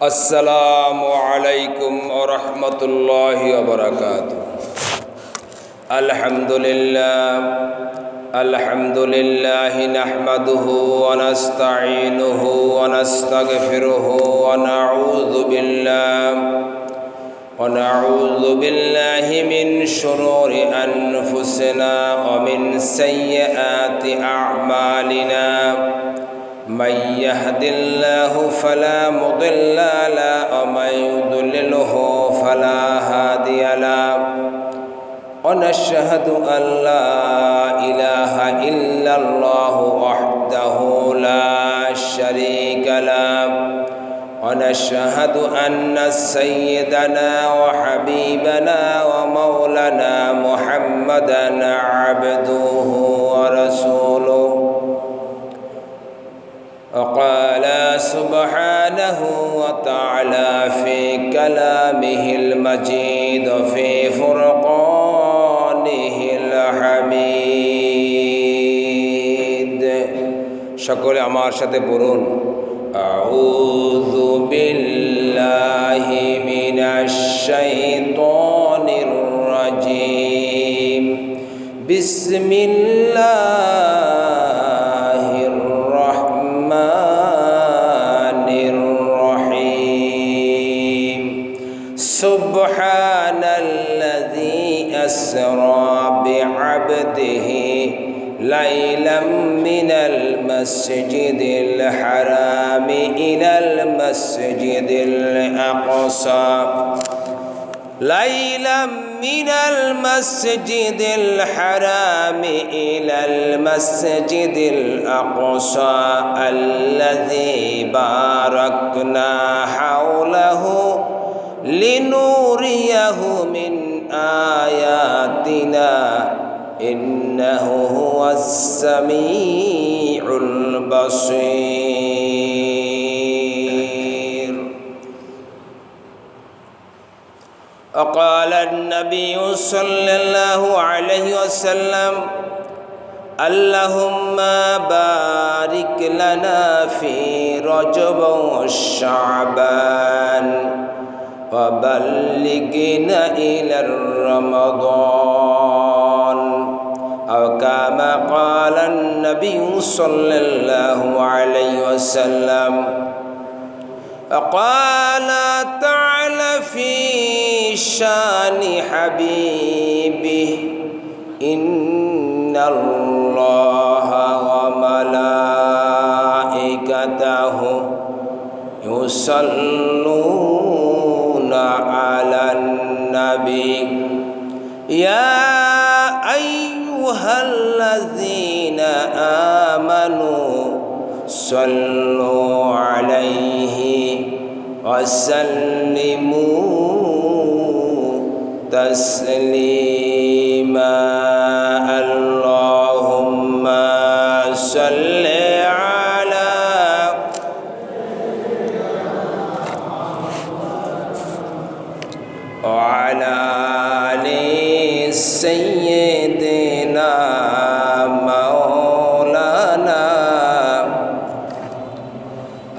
আসসালামু আলাইকুম ওয়া রাহমাতুল্লাহি ওয়া বারাকাতুহু। আলহামদুলিল্লাহি নাহমাদুহু ওয়া নাস্তাঈনুহু ওয়া নাস্তাগফিরুহু ওয়া নাউযু বিল্লাহি মিন শুরুরি আনফুসিনা ওয়া মিন সাইয়্যাতি আ'মালিনা। من يهد الله فلا مضل له ومن يضلله فلا هادي له ونشهد أن لا إله إلا الله وحده لا شريك له ونشهد أن سيدنا وحبيبنا ومولانا محمدا عبده ورسوله. وقال سبحانه وتعالى في كلامه المجيد في فرقانه الحميد. সকলে আমার সাথে পড়ুন, আউযু বিল্লাহি মিনাশ শাইতানির রাজীম, বিসমিল্লাহির সুবহানাল্লাযী আসরা বি'আবদিহি লাইলাম মিনাল মাসজিদিল হারামি ইলাল মাসজিদিল আকসা লাইলাম মিনাল মাসজিদিল হারামি ইলাল মাসজিদিল আকসা আল্লাযী বারাকনা হাওলাহু লিনুরিয়াহু মিন আয়াতিনা ইন্নাহু হুয়াস সামিউল বাসীর। وقال النبي صلى الله عليه وسلم اللهم بارك لنا في رجب وشعبان وبلغنا إلى رمضان أو كما قال النبي صلى الله عليه وسلم. وقال تعالى في شان حبيبه إن الله وملائكته يصلون على النبي يا أيها الذين آمنوا صلوا عليه وسلموا تسليما. اللهم صل وعلى آل سيدنا مولانا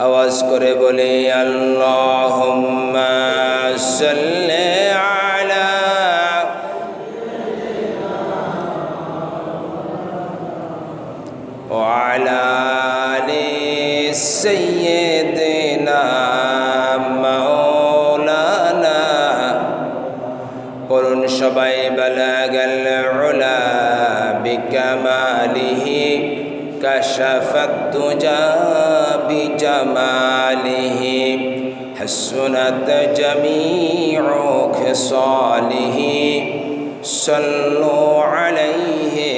আওয়াজ করে বলি আল্লাহুম্মা সাল্লি আলা ওয়ালা আলি সাইয়্যিদিনা মাওলানা। করুন সবাই বালাগাল উলা বিকামালিহি কাশাফাত দুজা বিজামালিহি হাসনাত জামিউ খিসালিহি সাল্লু আলাইহি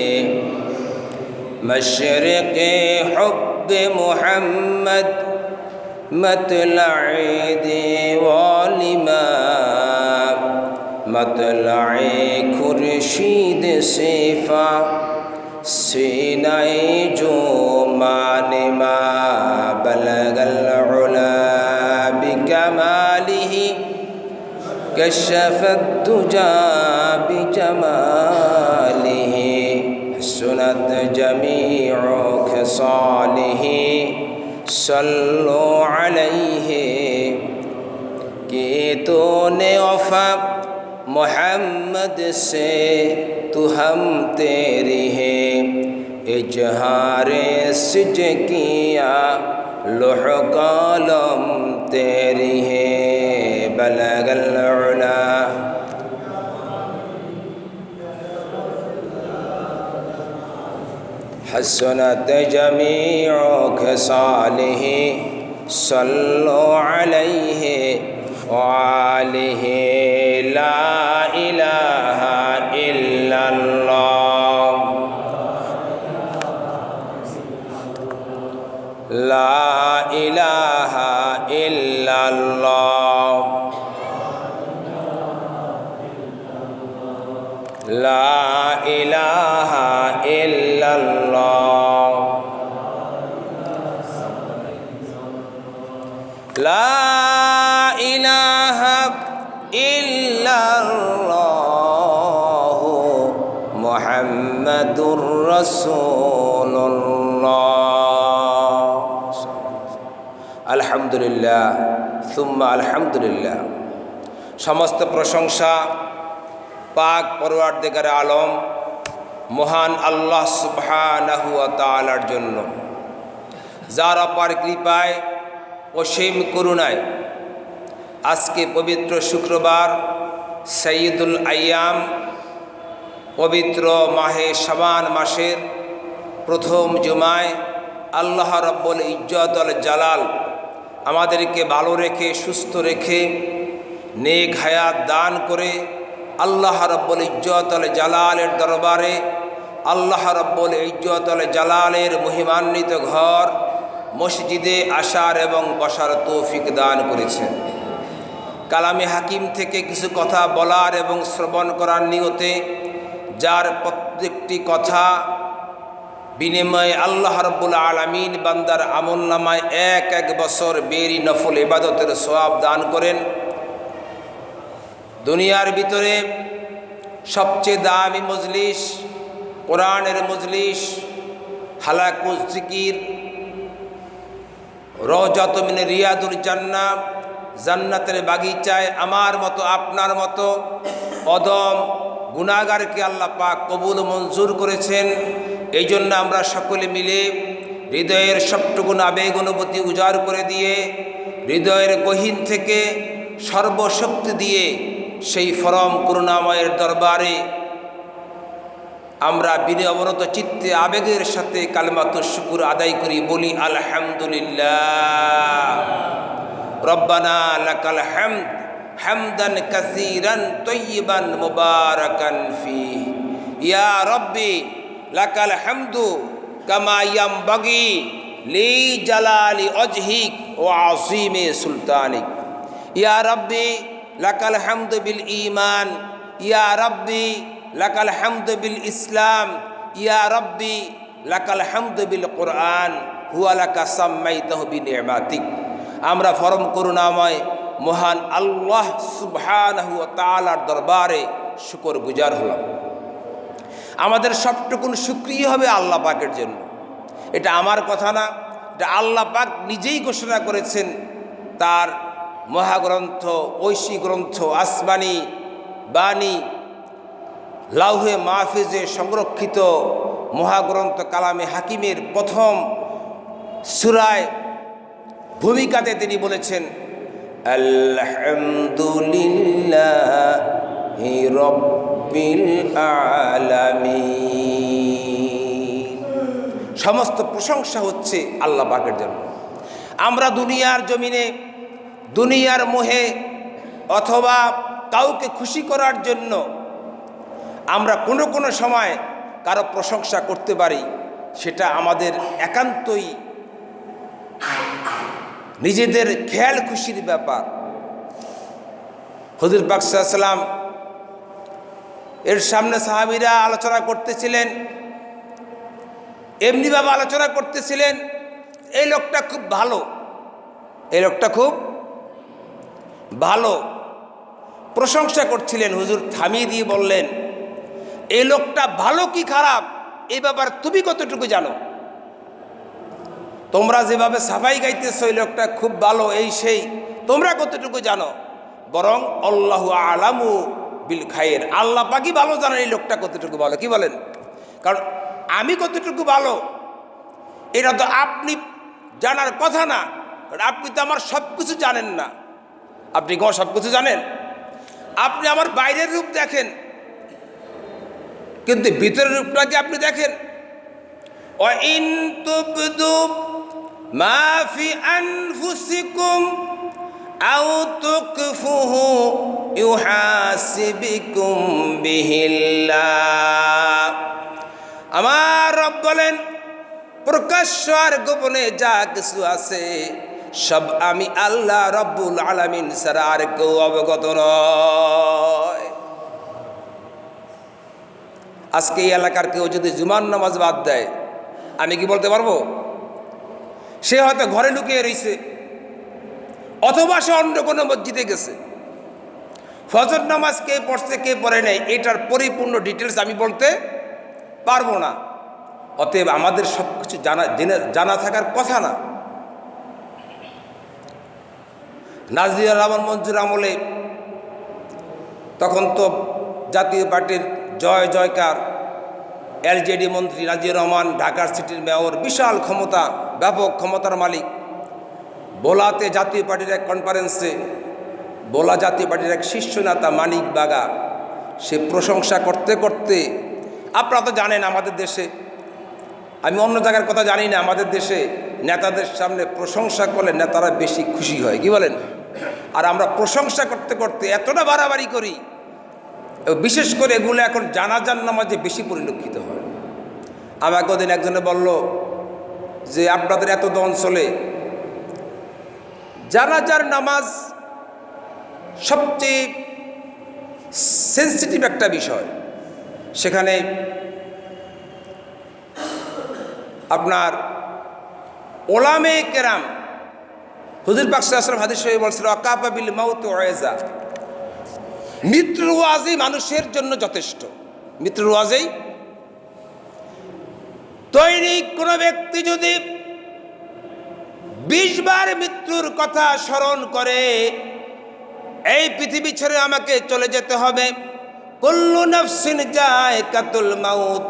মশরিকি হুব্বি মুহাম্মদ মতলাঈ দিওয়ালিমা মতলাঈ খুরশিদ সিফা সিনাই জুমানিমা বলগল উলা বিকামালিহি কশফত দুজা বিজামালিহি হাসনাত জামিউ খিসালিহি সাল্লু আলাইহি कि तूने वफा मोहम्मद से तू हम तेरी है इजहारे सिज किया लौह कलम तेरी है बलगल उला हसनत जमीउ खसालिही सल्लु अलैहि व आलिहि ला इलाहा इल्लल्लाह ला इलाहा इल्लल्लाह ला इलाहा इल्लल्लाह ला इलाहा इल्लल्लाह मुहम्मदुर रसूलुल्लाह আলহামদুলিল্লাহ সুম্মা আলহামদুলিল্লাহ। সমস্ত প্রশংসা পাক পরওয়ারদিগারে আলম মহান আল্লাহ সুবহানাহু ওয়া তাআলার জন্য, যার অপার কৃপায় অসীম করুণায় আজকে পবিত্র শুক্রবার সাইয়্যিদুল আইয়াম পবিত্র মাহে শাবান মাসের প্রথম জুমায় আল্লাহ রাব্বুল ইজ্জত ওয়াল জালাল আমাদেরকে ভালো রেখে সুস্থ রেখে নেক হায়াত দান করে আল্লাহ রাব্বুল ইজ্জত ওয়াল জালালের দরবারে আল্লাহ রাব্বুল ইজ্জত ওয়াল জালালের মহিমান্বিত ঘর মসজিদে আসার এবং বসার তৌফিক দান করেছেন। কালামে হাকিম থেকে কিছু কথা বলার এবং শ্রবণ করার নিয়তে, যার প্রত্যেকটি কথা বিনিময়ে আল্লাহ রাব্বুল আলামিন বান্দার আমলনামায় এক এক বছর বেরি নফল ইবাদতের সওয়াব দান করেন। দুনিয়ার ভিতরে সবচেয়ে দামি মজলিস কোরআনের মজলিস, হালাকুজ জিকির, রওজাতু মিন রিয়াদুল জান্নাহ, জান্নাতের বাগিচায় আমার মতো আপনার মতো অদম গুনাহগারকে আল্লাহ পাক কবুল মঞ্জুর করেছেন। এই জন্য আমরা সকলে মিলে হৃদয়ের সবটুকুন আবেগ অনুভূতি উজাড় করে দিয়ে হৃদয়ের গহীন থেকে সর্বশক্তি দিয়ে সেই ফরম করুণাময়ের দরবারে আমরা বিনয় অবনত চিত্তে আবেগের সাথে কালেমাতুশ শুকর আদায় করি, বলি আলহামদুলিল্লাহ। রব্বানা লাকাল হামদ হামদান কাসীরান তাইয়িবান মুবারাকান ফীহি ইয়া রব্বি লাকাল হামদু কামা ইয়ামবাগি লি জালালি ওয়াজহিক ওয়া আযীমি সুলতানিক ইয়া রব্বি লাকাল হামদু বিল ঈমান ইয়া রব্বি লাকাল হামদু বিল ইসলাম ইয়া রব্বি লাকাল হামদু বিল কুরআন হুয়া লাকা সাম্মাইতাহু বিনি'মাতিক। আমরা ফরম করুণাময় মহান আল্লাহ সুবহানাহু ওয়া তাআলার দরবারে শুকর গুজার হলাম। আমাদের সবটুকুন শুকরিয়া হবে আল্লাহ পাকের জন্য। এটা আমার কথা না, এটা আল্লাহ পাক নিজেই ঘোষণা করেছেন তার মহাগ্রন্থ, ঐশী গ্রন্থ, আসমানি বাণী, লাউহে মাহফিজে সংরক্ষিত মহাগ্রন্থ কালামে হাকিমের প্রথম সূরায় ভূমিকাতে তিনি বলেছেন আলহামদুলিল্লাহি রাব্বিল আলামিন। সমস্ত প্রশংসা হচ্ছে আল্লাহ পাকের জন্য। আমরা দুনিয়ার জমিনে দুনিয়ার মোহে অথবা কাউকে খুশি করার জন্য আমরা কোনো কোনো সময় কারো প্রশংসা করতে পারি, সেটা আমাদের একান্তই নিজেদের খেয়াল খুশির ব্যাপার। হুজুর পাক সাল্লাল্লাহু আলাইহি ওয়াসাল্লাম এর সামনে সাহাবীরা আলোচনা করতেছিলেন, এমনিভাবে আলোচনা করতেছিলেন, এই লোকটা খুব ভালো, এই লোকটা খুব ভালো, প্রশংসা করছিলেন। হুজুর থামিয়ে দিয়ে বললেন, এই লোকটা ভালো কি খারাপ এই ব্যাপার তুমি কতটুকু জানো? তোমরা যেভাবে সাফাই গাইতেছ এই লোকটা খুব ভালো এই সেই, তোমরা কতটুকু জানো? বরং আল্লাহু আলামু বিল খায়ের, আল্লাহ পাকই ভালো জানেন এই লোকটা কতটুকু ভালো। কি বলেন? কারণ আমি কতটুকু ভালো এটা তো আপনি জানার কথা না, কারণ আপনি তো আমার সব কিছু জানেন না। আপনি কি আমার সব কিছু জানেন? আপনি আমার বাইরের রূপ দেখেন, কিন্তু ভিতরের রূপটাকে আপনি দেখেন। ওয়াইন তুবদু মা ফি আনফুসিকুম আও তুকফুহু ইউহাসিবিকুম বিহিল্লাহ। আমার রব বলেন, প্রকাশ্য আর গোপনে যা কিছু আছে সব আমি আল্লাহ রব্বুল আলামিন ছাড়া আর কেউ অবগত নয়। আজকে এই এলাকার কেউ যদি জুমার নামাজ বাদ দেয়, আমি কি বলতে পারবো? সে হয়তো ঘরে লুকিয়ে রয়েছে, অথবা সে অন্য কোনো মসজিদে গেছে। ফজর নামাজ কে পড়ছে কে পড়ে নেই এটার পরিপূর্ণ ডিটেলস আমি বলতে পারবো না। অতএব আমাদের সব কিছু জানা থাকার কথা না। নাজির রহমান মঞ্জুর আমলে তখন তো জাতীয় পার্টির জয় জয়কার, এলজেডি মন্ত্রী নাজির রহমান, ঢাকার সিটির মেয়র, বিশাল ক্ষমতা, ব্যাপক ক্ষমতার মালিক। ভোলাতে জাতীয় পার্টির এক কনফারেন্সে ভোলা জাতীয় পার্টির এক শীর্ষ নেতা মানিক বাগা, সে প্রশংসা করতে করতে, আপনারা তো জানেন আমাদের দেশে, আমি অন্য জায়গার কথা জানি না, আমাদের দেশে নেতাদের সামনে প্রশংসা করলে নেতারা বেশি খুশি হয়। কি বলেন? আর আমরা প্রশংসা করতে করতে এতটা বাড়াবাড়ি করি, বিশেষ করে এগুলো এখন জানাজার নামাজে বেশি পরিলক্ষিত হয়। আমাকে ওদিন একজনে বলল যে আপনাদের এত অঞ্চলে জানাজার নামাজ সবচেয়ে সেন্সিটিভ একটা বিষয়, সেখানে আপনার ওলামে কেরাম, হুজুর পাক সাল্লাল্লাহু আলাইহি ওয়াসাল্লাম হাদিস শরীফে বলছিল আকাবা বিল মাউত ওয়াইজা, মৃত্যুর ওয়াজই মানুষের জন্য যথেষ্ট। মৃত্যুর ওয়াজেই দৈনিক কোনো ব্যক্তি যদি 20 বার মৃত্যুর কথা স্মরণ করে, এই পৃথিবী ছেড়ে আমাকে চলে যেতে হবে, কুল্লু নাফসিন যায়কাতুল মাউত,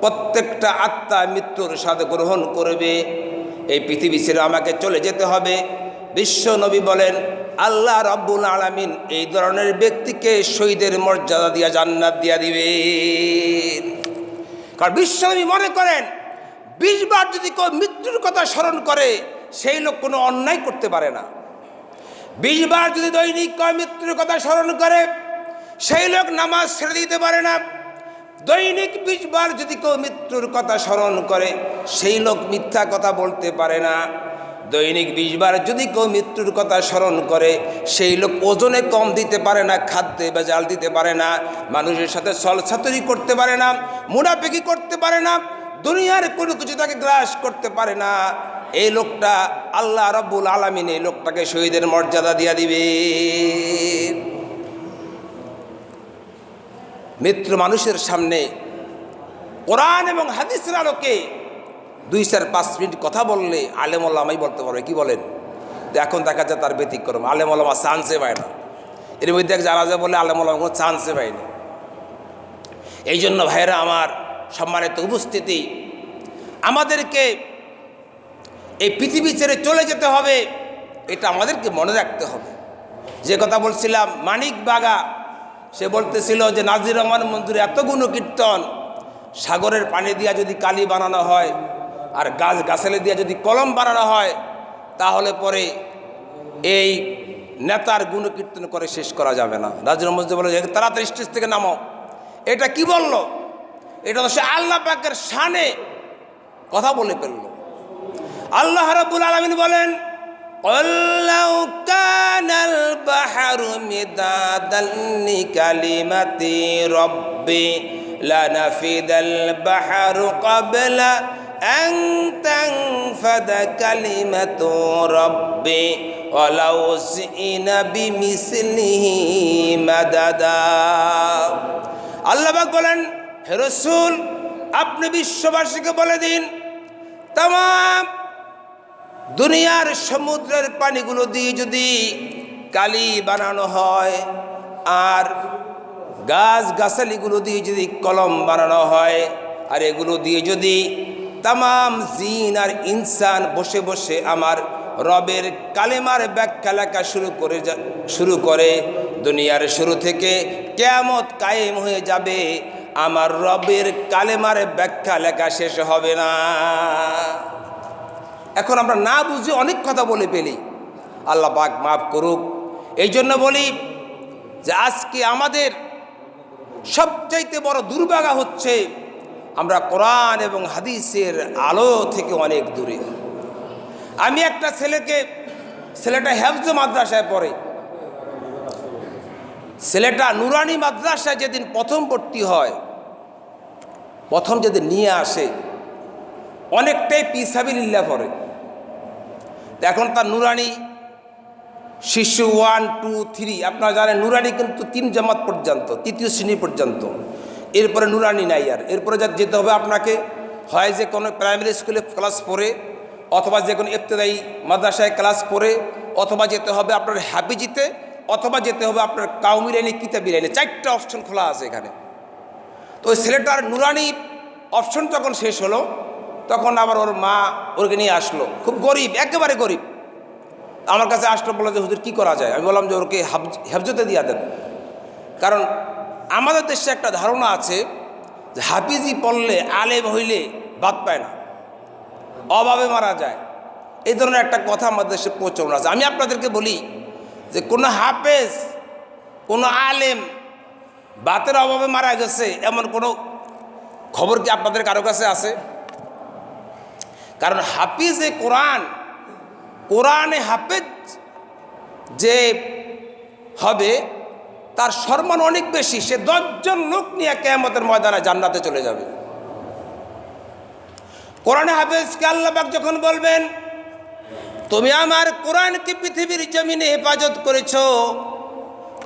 প্রত্যেকটা আত্মা মৃত্যুর স্বাদ গ্রহণ করবে, এই পৃথিবী ছেড়ে আমাকে চলে যেতে হবে। বিশ্ব নবী বলেন আল্লাহ রব্বুল আলামিন এই ধরনের ব্যক্তিকে শহীদের মর্যাদা দিয়া জান্নাত দিয়া দিবেন। কারণ বিশ্ব নবী মনে করেন 20 বার যদি কেউ মৃত্যুর কথা স্মরণ করে সেই লোক কোনো অন্যায় করতে পারে না। 20 বার যদি দৈনিক কেউ মৃত্যুর কথা স্মরণ করে সেই লোক নামাজ ছেড়ে দিতে পারে না। দৈনিক 20 বার যদি কেউ মৃত্যুর কথা স্মরণ করে সেই লোক মিথ্যা কথা বলতে পারে না। দৈনিক 20 বার যদি কেউ মৃত্যুর কথা স্মরণ করে সেই লোক ওজনে কম দিতে পারে না, খাদ্যে ভেজাল দিতে পারে না, মানুষের সাথে ছলছাতুরি করতে পারে না, মুনাফিকি করতে পারে না, দুনিয়ার কোনো কিছু তাকে গ্রাস করতে পারে না। এই লোকটা আল্লাহ রাব্বুল আলামিন এই লোকটাকে শহীদের মর্যাদা দিয়া দিবে। মৃত্যু মানুষের সামনে কোরআন এবং হাদিসের আলোকে 2-4-5 মিনিট কথা বললে আলেম ওলামাই বলতে পারবে। কি বলেন? এখন দেখা যায় তার ব্যতিক্রম, আলেম ওলামা চান্সে পায় না। এর মধ্যে এক জানাজা বলে আলেম ওলামা কোনো চান্সে পায়নি। এই জন্য ভাইয়েরা আমার, সম্মানিত উপস্থিতি, আমাদেরকে এই পৃথিবী ছেড়ে চলে যেতে হবে, এটা আমাদেরকে মনে রাখতে হবে। যে কথা বলছিলাম মানিক বাগা, সে বলতেছিল যে নাজির রহমান মঞ্জুর এত গুণকীর্তন, সাগরের পানি দিয়া যদি কালি বানানো হয় আর গাছালি দিয়া যদি কলম বানানো হয় তাহলে পরে এই নেতার গুণকীর্তন করে শেষ করা যাবে না। নাজির রহমান মঞ্জুর বলে তাড়াতাড়ি স্টেজ থেকে নামো। এটা কি বলল? এটা তো সে আল্লাহ পাকের শানে কথা বলে ফেলল। আল্লাহ রাব্বুল আলামিন বলেন قل لو كان البحر مدادا لكلمات ربي لنفد البحر قبل أن تنفد كلمة ربي ولو جئنا بمثله مددا। আল্লাহ পাক বলেন, হে রাসূল আপনি বিশ্ববাসীকে বলে দিন, তামাম দুনিয়ার সমুদ্রের পানিগুলো দিয়ে যদি কালি বানানো হয়, আর গাছ গাছালিগুলো দিয়ে যদি কলম বানানো হয়, আর এগুলো দিয়ে যদি তামাম জিন আর ইনসান বসে বসে আমার রবের কালেমার ব্যাখ্যা লেখা শুরু করে দুনিয়ার শুরু থেকে কিয়ামত কায়েম হয়ে যাবে, আমার রবের কালেমার ব্যাখ্যা লেখা শেষ হবে না। এখন আমরা না বুঝে অনেক কথা বলে ফেলি, আল্লাহ পাক মাফ করুক। এই জন্য বলি যে আজকে আমাদের সবচাইতে বড় দুর্ভাগ্য হচ্ছে আমরা কোরআন এবং হাদিসের আলো থেকে অনেক দূরে। আমি একটা ছেলেটা হেফজ মাদ্রাসায় পড়ে, ছেলেটা নুরানি মাদ্রাসায় যেদিন প্রথম ভর্তি হয়, প্রথম যেদিন নিয়ে আসে অনেকটাই পিসাবিল্লাহ পড়ে। এখন তার নুরানি শিশু 1, 2, 3, আপনারা জানেন নুরানি কিন্তু 3 জামাত পর্যন্ত, 3য় শ্রেণী পর্যন্ত, এরপরে নুরানি নাই। আর এরপরে যেতে হবে আপনাকে হয় যে কোনো প্রাইমারি স্কুলে ক্লাস 4, অথবা যে কোনো ইবতেদায়ী মাদ্রাসায় ক্লাস 4, অথবা যেতে হবে আপনার হাফিজিতে, অথবা যেতে হবে আপনার কাউমি লাইনে, কিতাবি লাইনে। 4টা অপশন খোলা আছে এখানে। তো ওই ছেলেটার নুরানি অপশন যখন শেষ হলো, তখন আবার ওর মা ওকে নিয়ে আসলো, খুব গরিব, একেবারে গরিব। আমার কাছে আসলো, বললো যে হুজুর কী করা যায়? আমি বললাম যে ওকে হেফজতে দিয়া দেন। কারণ আমাদের দেশে একটা ধারণা আছে যে হাফিজি পড়লে, আলেম হইলে বাদ পায় না, অভাবে মারা যায়। এই ধরনের একটা কথা আমাদের দেশে প্রচলন আছে। আমি আপনাদেরকে বলি যে কোনো হাফেজ, কোনো আলেম বাতের অভাবে মারা গেছে এমন কোনো খবর কি আপনাদের কারো কাছে আছে? কারণ হাফিজে কোরআনে হাফেজ যে হবে তার সম্মান অনেক বেশি। সে 10 জন লোক নিয়ে কিয়ামতের ময়দানে জান্নাতে চলে যাবে। কোরআনে হাফেজকে আল্লাহ পাক যখন বলবেন তুমি আমার কোরআনকে পৃথিবীর জমিনে হেফাজত করেছো,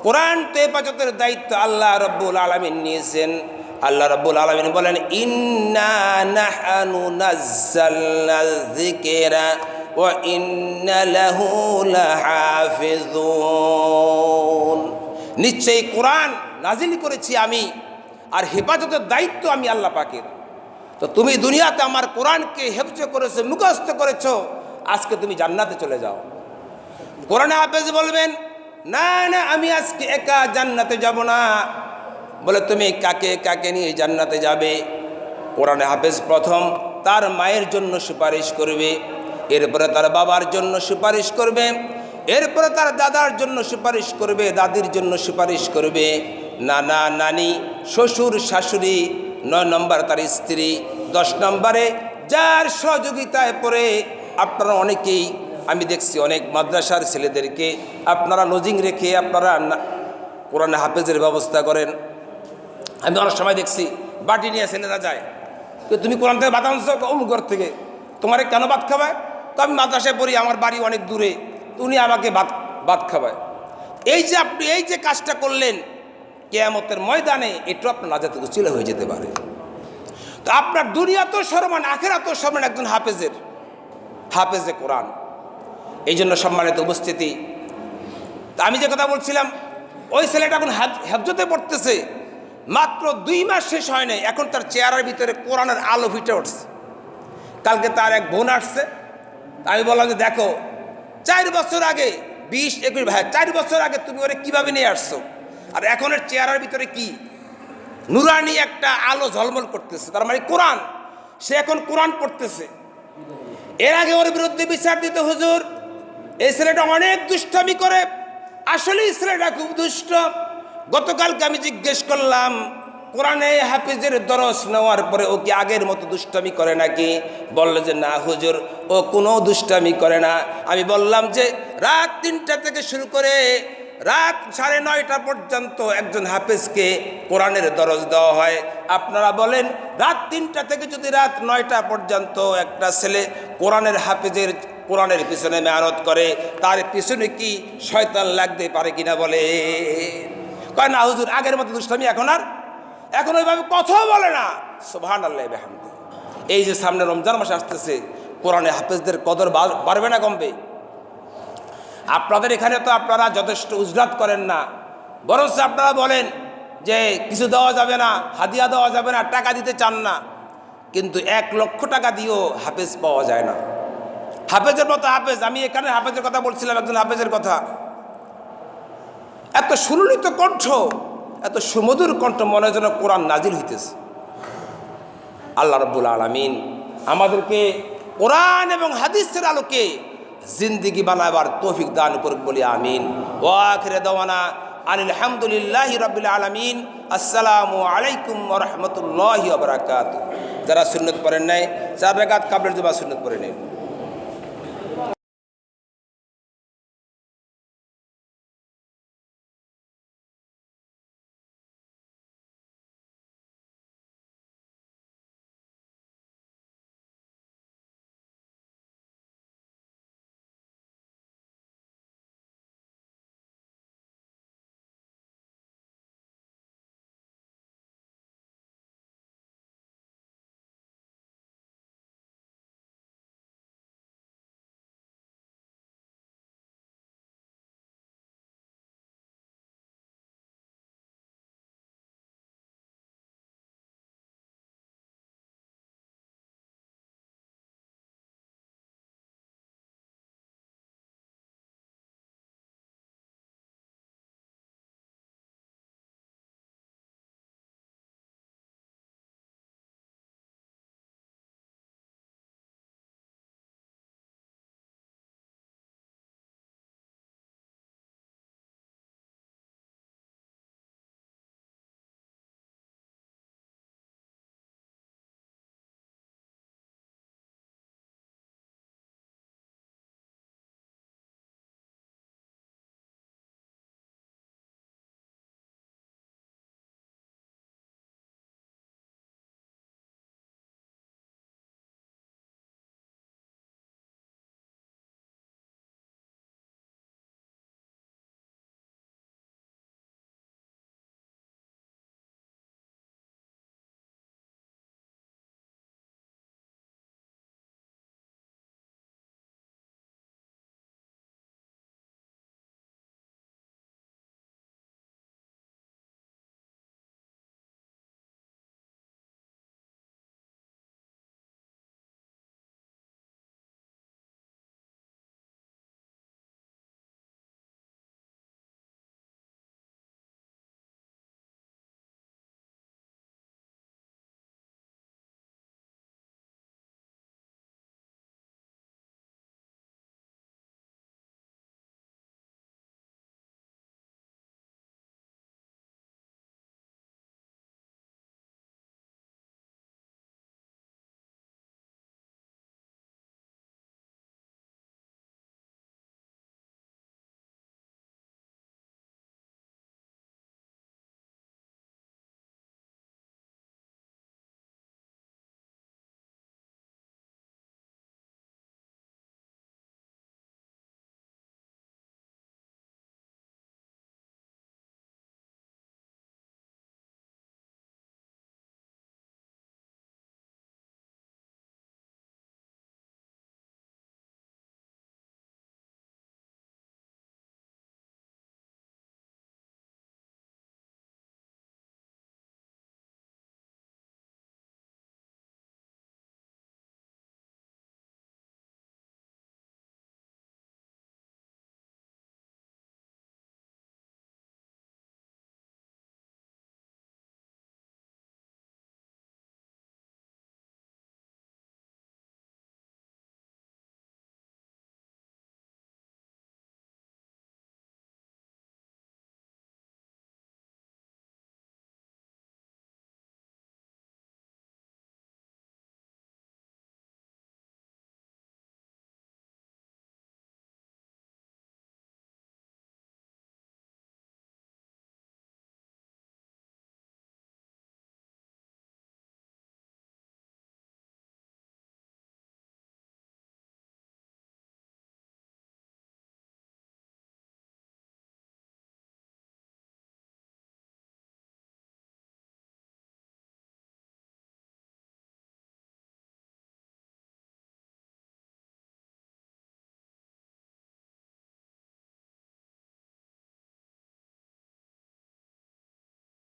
কোরআন তো হেফাজতের দায়িত্ব আল্লাহ রাব্বুল আলামিন নিয়েছেন। আল্লাহ রাব্বুল আলামিন বলেন ইন্না নাহনু নাযালনা যিকরা ওয়া ইন্না লাহু লাহাফিজুন। নিশ্চয়ই কোরআন নাজিল করেছি আমি, আর হেফাজতের দায়িত্ব আমি আল্লাহ পাকের। তো তুমি দুনিয়াতে আমার কোরআনকে হেফজ করেছো, মুখস্থ করেছো, আজকে তুমি জান্নাতে চলে যাও। কোরআনে হাফেজ বলবেন না না, আমি আজকে একা জান্নাতে যাব না। বলে তুমি কাকে নিয়ে জান্নাতে যাবে? কোরআনে হাফেজ প্রথম তার মায়ের জন্য সুপারিশ করবে, এরপরে তার বাবার জন্য সুপারিশ করবে, এরপরে তার দাদার জন্য সুপারিশ করবে, দাদির জন্য সুপারিশ করবে, নানা নানি, শ্বশুর শাশুড়ি, 9 নম্বর তার স্ত্রী, 10 নম্বরে যার সহযোগিতায় পড়ে। আপনারা অনেকেই, আমি দেখছি অনেক মাদ্রাসার ছেলেদেরকে আপনারা লজিং রেখে আপনারা কোরআনে হাফেজের ব্যবস্থা করেন। আমি অনেক সময় দেখছি বাটি নিয়ে ছেলেরা যায়, তুমি কোরআন থেকে ভাত আনছো অমুক ঘর থেকে, তোমারে কেন ভাত খাওয়ায়? তো আমি মাদ্রাসায় পড়ি, আমার বাড়ি অনেক দূরে, তো উনি আমাকে ভাত খাওয়ায়। এই যে আপনি এই যে কাজটা করলেন, কিয়ামতের ময়দানে এটা আপনার নাজাতের উসিলা হয়ে যেতে পারে। তো আপনার দুনিয়া তো সম্মান, আখিরাত তো সম্মান একজন হাফেজে কোরআন। এই জন্য সম্মানিত উপস্থিতি, আমি যে কথা বলছিলাম, ওই ছেলেটা এখন হেফজতে পড়তেছে, মাত্র 2 মাস শেষ হয় নাই, এখন তার চেহারার ভিতরে কোরআনের আলো ফুটে উঠছে। কালকে তার এক বোন আসছে, আমি বললাম যে দেখো 4 বছর আগে 20-21 ভাই 4 বছর আগে তুমি ওরে কীভাবে নিয়ে আসছো, আর এখনের চেহারার ভিতরে কি নুরানি একটা আলো ঝলমল করতেছে, তার মানে কোরআন। সে এখন কোরআন পড়তেছে। এর আগে ওর বিরুদ্ধে বিচার দিতে হুজুর এই ছেলেটা অনেক দুষ্টামি করে, আসলে এই ছেলেটা খুব দুষ্ট। গতকালকে আমি জিজ্ঞেস করলাম কোরআনে হাফিজের দরস নেওয়ার পরে ও কি আগের মতো দুষ্টামি করে নাকি? বললো যে না হুজুর, ও কোনো দুষ্টামি করে না। আমি বললাম যে রাত 3টা থেকে শুরু করে রাত 9:30 পর্যন্ত একজন হাফেজকে কোরআনের দরস দেওয়া হয়। আপনারা বলেন রাত 3টা থেকে যদি রাত 9টা পর্যন্ত একটা ছেলে কোরআনের হাফেজের কোরআনের পিছনে মেহনত করে, তার পিছনে কি শয়তান লাগতে পারে কিনা? বলে কয় না হুজুর, আগের মতো দুষ্টামি এখন ওইভাবে কথাও বলে না। সুবহানাল্লাহ বিহামদি। এই যে সামনে রমজান মাস আসতেছে, কোরআনে হাফেজদের কদর বাড়বে না কমবে? আপনাদের এখানে তো আপনারা যথেষ্ট উজরাত করেন না, বরঞ্চ আপনারা বলেন যে কিছু দেওয়া যাবে না, হাদিয়া দেওয়া যাবে না, টাকা দিতে চান না। কিন্তু 1 লক্ষ টাকা দিয়েও হাফেজ পাওয়া যায় না। হাফেজের মতো হাফেজ, আমি এখানে হাফেজের কথা বলছিলাম, একজন হাফেজের কথা, এত সুললিত কণ্ঠ, এত সুমধুর কণ্ঠ, মনে যেন কোরআন নাজিল হইতেছে। আল্লাহ রাব্বুল আলামিন আমাদেরকে কোরআন এবং হাদিসের আলোকে জিন্দেগি বানাবার তৌফিক দান করুক বলি আমিন। ওয়া আখিরু দাওয়ানা আনিল হামদুলিল্লাহি রাব্বিল আলামিন। আসসালামু আলাইকুম ওয়া রাহমাতুল্লাহি ওয়া বারাকাতুহু। যারা সুন্নাত পড়েন নাই 4 রাকাত কাবলার জুমা সুন্নাত পড়ে নেন।